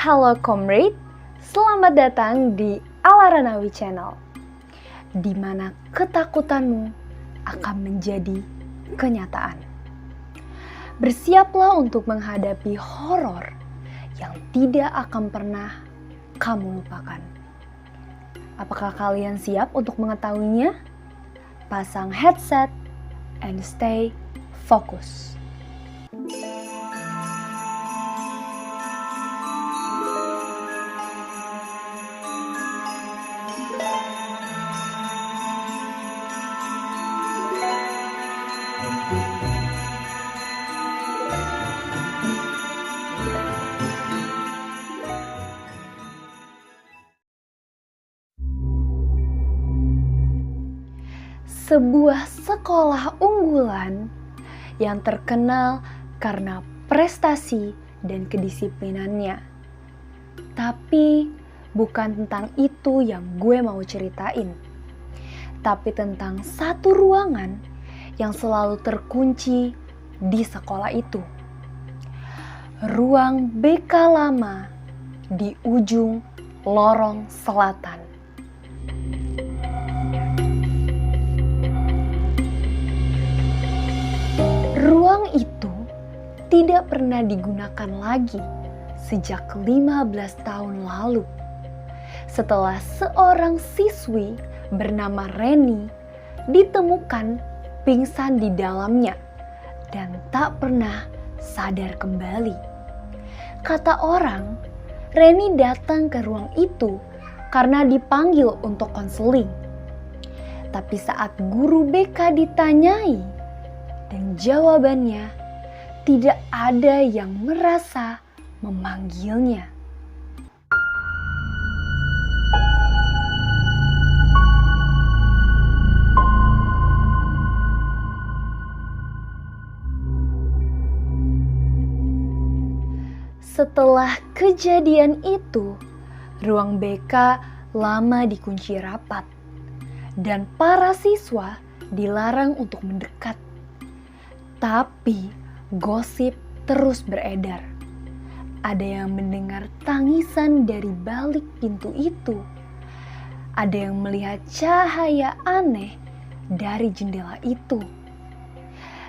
Halo comrade, selamat datang di Alaranawi Channel, di mana ketakutanmu akan menjadi kenyataan. Bersiaplah untuk menghadapi horor yang tidak akan pernah kamu lupakan. Apakah kalian siap untuk mengetahuinya? Pasang headset and stay focus. Sebuah sekolah unggulan yang terkenal karena prestasi dan kedisiplinannya. Tapi bukan tentang itu yang gue mau ceritain. Tapi tentang satu ruangan yang selalu terkunci di sekolah itu. Ruang BK lama di ujung lorong selatan. Ruang itu tidak pernah digunakan lagi sejak 15 tahun lalu. Setelah seorang siswi bernama Reni ditemukan pingsan di dalamnya dan tak pernah sadar kembali. Kata orang, Reni datang ke ruang itu karena dipanggil untuk konseling. Tapi saat guru BK ditanyai, dan jawabannya tidak ada yang merasa memanggilnya. Setelah kejadian itu, ruang BK lama dikunci rapat dan para siswa dilarang untuk mendekat. Tapi gosip terus beredar. Ada yang mendengar tangisan dari balik pintu itu. Ada yang melihat cahaya aneh dari jendela itu.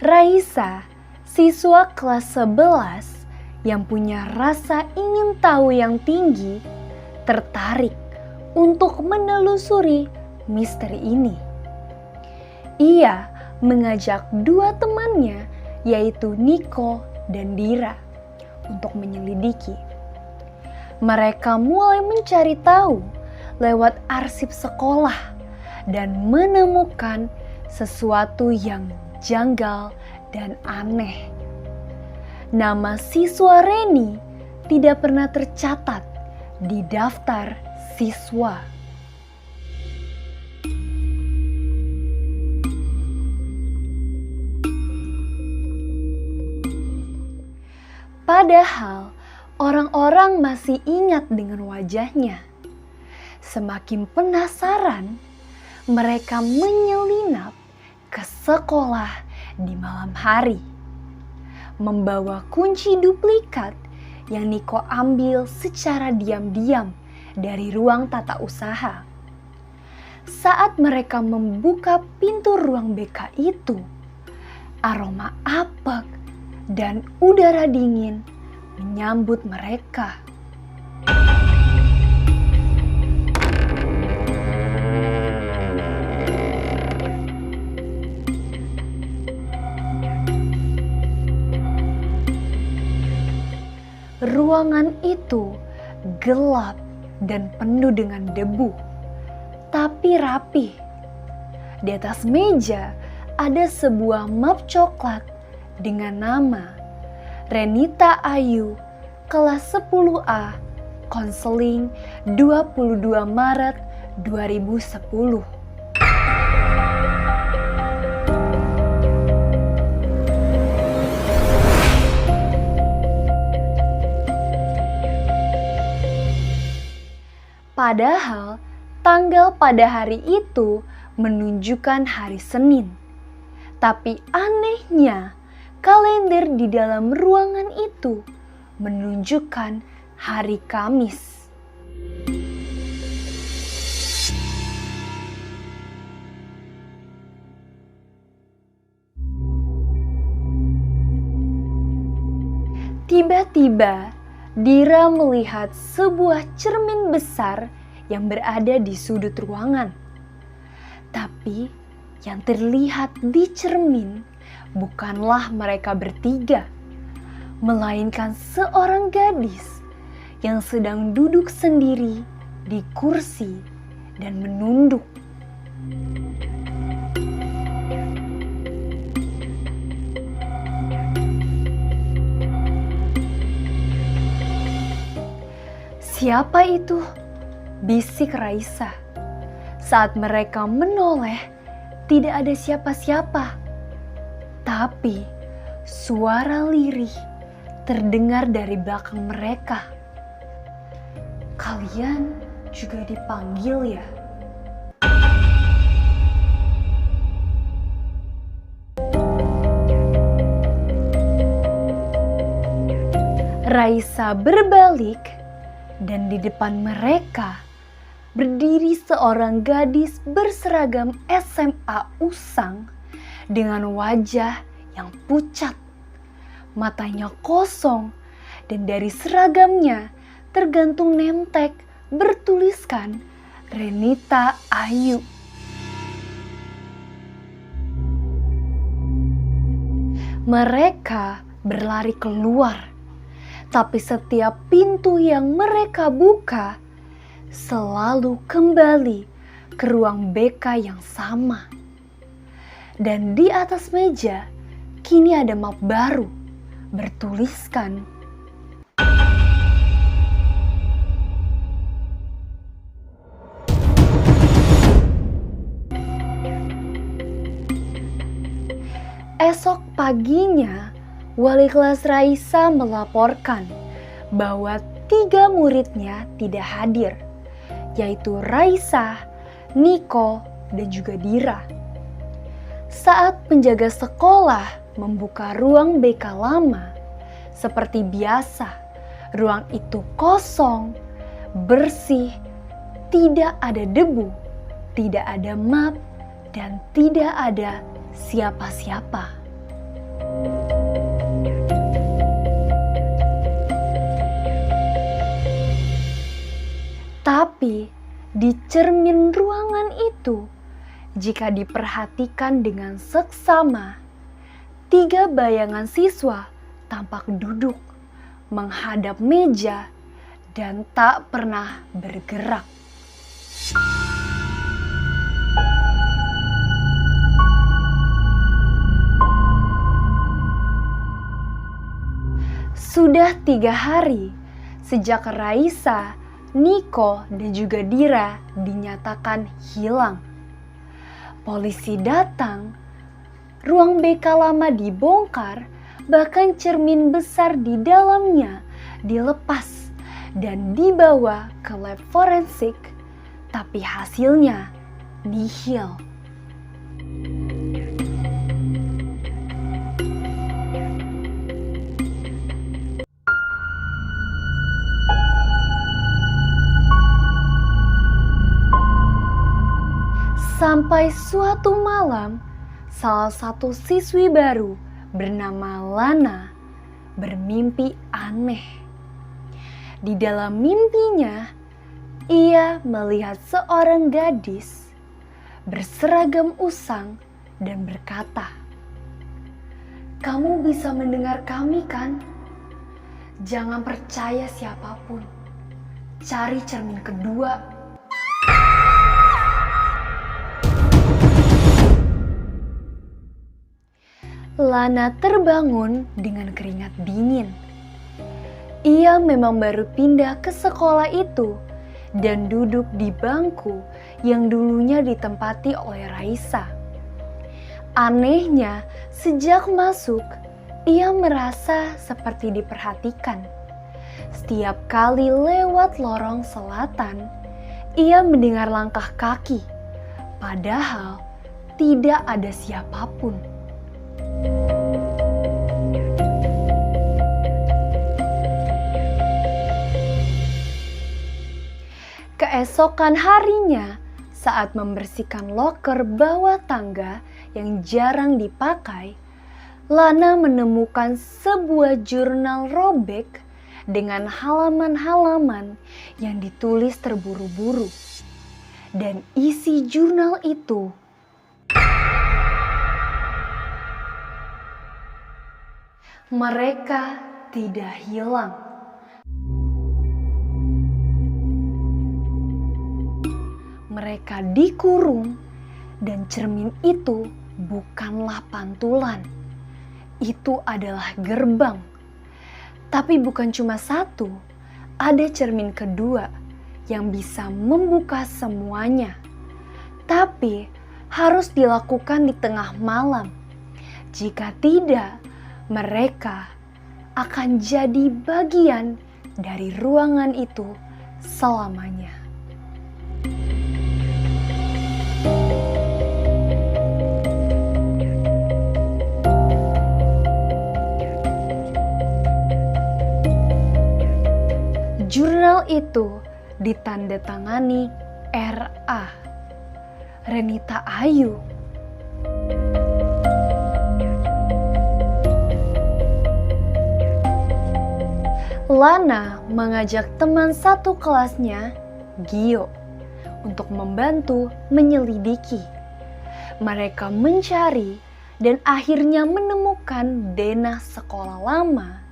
Raisa, siswa kelas 11 yang punya rasa ingin tahu yang tinggi, tertarik untuk menelusuri misteri ini. Ia mengajak dua temannya, yaitu Niko dan Dira, untuk menyelidiki. Mereka mulai mencari tahu lewat arsip sekolah dan menemukan sesuatu yang janggal dan aneh. Nama siswa Reni tidak pernah tercatat di daftar siswa. Padahal orang-orang masih ingat dengan wajahnya. Semakin penasaran, mereka menyelinap ke sekolah di malam hari, membawa kunci duplikat yang Niko ambil secara diam-diam dari ruang tata usaha. Saat mereka membuka pintu ruang BK itu, aroma apek dan udara dingin menyambut mereka. Ruangan itu gelap dan penuh dengan debu, tapi rapih. Di atas meja ada sebuah map coklat dengan nama Renita Ayu, kelas 10A, konseling 22 Maret 2010. Padahal tanggal pada hari itu menunjukkan hari Senin. Tapi anehnya, kalender di dalam ruangan itu menunjukkan hari Kamis. Tiba-tiba, Dira melihat sebuah cermin besar yang berada di sudut ruangan. Tapi yang terlihat di cermin bukanlah mereka bertiga, melainkan seorang gadis yang sedang duduk sendiri di kursi dan menunduk. "Siapa itu?" bisik Raisa. Saat mereka menoleh, tidak ada siapa-siapa. Tapi suara lirih terdengar dari belakang mereka. "Kalian juga dipanggil ya?" Raisa berbalik, dan di depan mereka berdiri seorang gadis berseragam SMA usang dengan wajah yang pucat, matanya kosong, dan dari seragamnya tergantung nemtek bertuliskan Renita Ayu. Mereka berlari keluar. Tapi setiap pintu yang mereka buka selalu kembali ke ruang BK yang sama. Dan di atas meja kini ada map baru bertuliskan esok paginya. Wali kelas Raisa melaporkan bahwa 3 muridnya tidak hadir, yaitu Raisa, Niko, dan juga Dira. Saat penjaga sekolah membuka ruang BK lama, seperti biasa, ruang itu kosong, bersih, tidak ada debu, tidak ada map, dan tidak ada siapa-siapa. Tapi di cermin ruangan itu, jika diperhatikan dengan seksama, 3 bayangan siswa tampak duduk menghadap meja dan tak pernah bergerak. Sudah 3 hari sejak Raisa, Niko, dan juga Dira dinyatakan hilang. Polisi datang, ruang BK lama dibongkar, bahkan cermin besar di dalamnya dilepas dan dibawa ke lab forensik, tapi hasilnya nihil. Sampai suatu malam, salah satu siswi baru bernama Lana bermimpi aneh. Di dalam mimpinya, ia melihat seorang gadis berseragam usang dan berkata, "Kamu bisa mendengar kami kan? Jangan percaya siapapun. Cari cermin kedua." Lana terbangun dengan keringat dingin. Ia memang baru pindah ke sekolah itu dan duduk di bangku yang dulunya ditempati oleh Raisa. Anehnya, sejak masuk, ia merasa seperti diperhatikan. Setiap kali lewat lorong selatan, ia mendengar langkah kaki, padahal tidak ada siapapun. Keesokan harinya, saat membersihkan loker bawah tangga yang jarang dipakai, Lana menemukan sebuah jurnal robek dengan halaman-halaman yang ditulis terburu-buru. Dan isi jurnal itu mereka tidak hilang. Mereka dikurung dan cermin itu bukanlah pantulan. Itu adalah gerbang. Tapi bukan cuma satu, ada cermin kedua yang bisa membuka semuanya. Tapi harus dilakukan di tengah malam. Jika tidak, mereka akan jadi bagian dari ruangan itu selamanya. Jurnal itu ditandatangani R.A. Renita Ayu. Lana mengajak teman satu kelasnya, Gio, untuk membantu menyelidiki. Mereka mencari dan akhirnya menemukan denah sekolah lama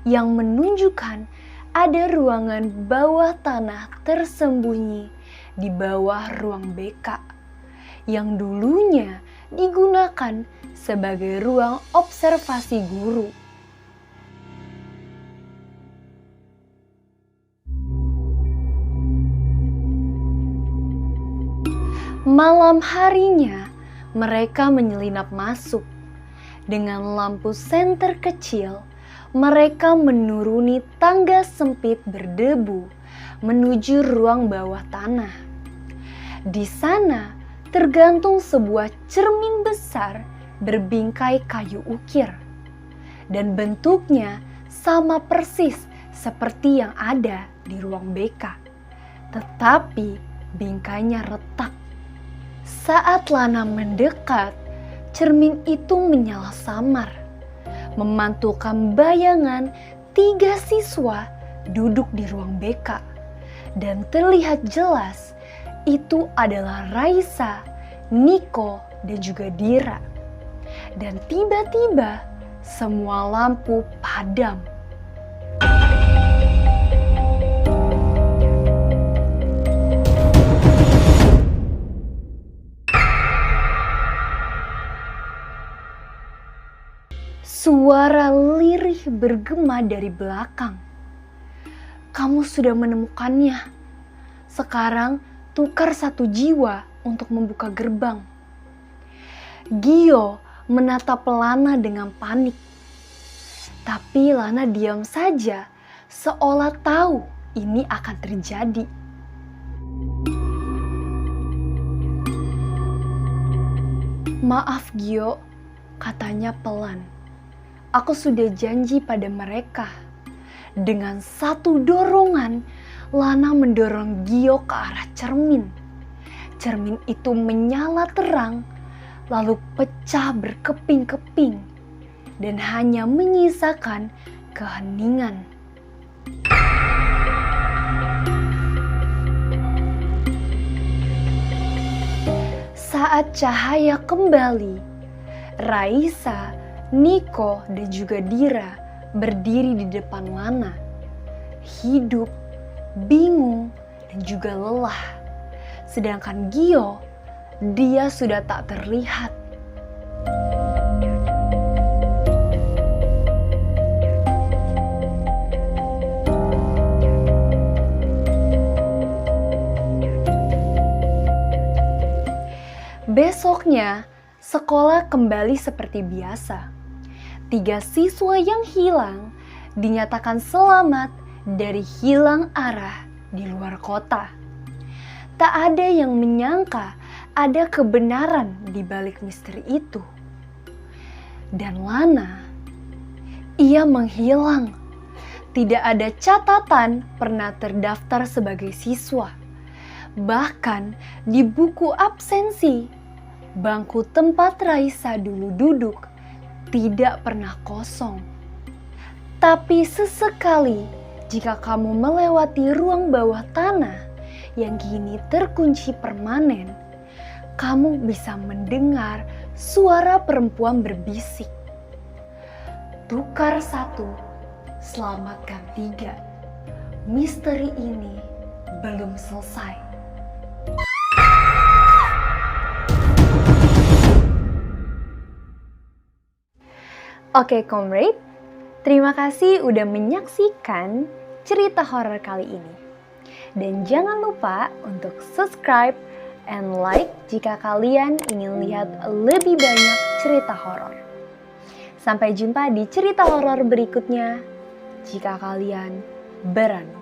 yang menunjukkan ada ruangan bawah tanah tersembunyi di bawah ruang BK yang dulunya digunakan sebagai ruang observasi guru. Malam harinya mereka menyelinap masuk. Dengan lampu senter kecil, mereka menuruni tangga sempit berdebu menuju ruang bawah tanah. Di sana tergantung sebuah cermin besar berbingkai kayu ukir. Dan bentuknya sama persis seperti yang ada di ruang BK. Tetapi bingkainya retak. Saat Lana mendekat, cermin itu menyala samar, memantulkan bayangan 3 siswa duduk di ruang BK. Dan terlihat jelas itu adalah Raisa, Niko, dan juga Dira. Dan tiba-tiba semua lampu padam. Suara lirih bergema dari belakang. Kamu sudah menemukannya. Sekarang tukar 1 jiwa untuk membuka gerbang. Gio menatap Lana dengan panik. Tapi Lana diam saja, seolah tahu ini akan terjadi. Maaf Gio, katanya pelan. Aku sudah janji pada mereka. Dengan satu dorongan, Lana mendorong Gio ke arah cermin. Cermin itu menyala terang, lalu pecah berkeping-keping, dan hanya menyisakan keheningan. Saat cahaya kembali, Raisa, Niko, dan juga Dira berdiri di depan Lana. Hidup, bingung, dan juga lelah. Sedangkan Gio, dia sudah tak terlihat. Besoknya, sekolah kembali seperti biasa. 3 siswa yang hilang dinyatakan selamat dari hilang arah di luar kota. Tak ada yang menyangka ada kebenaran di balik misteri itu. Dan Lana, ia menghilang. Tidak ada catatan pernah terdaftar sebagai siswa. Bahkan di buku absensi, bangku tempat Raisa dulu duduk tidak pernah kosong. Tapi sesekali jika kamu melewati ruang bawah tanah yang kini terkunci permanen, kamu bisa mendengar suara perempuan berbisik. Tukar 1, selamatkan 3. Misteri ini belum selesai. Oke, comrade. Terima kasih udah menyaksikan cerita horor kali ini. Dan jangan lupa untuk subscribe and like jika kalian ingin lihat lebih banyak cerita horor. Sampai jumpa di cerita horor berikutnya jika kalian berani.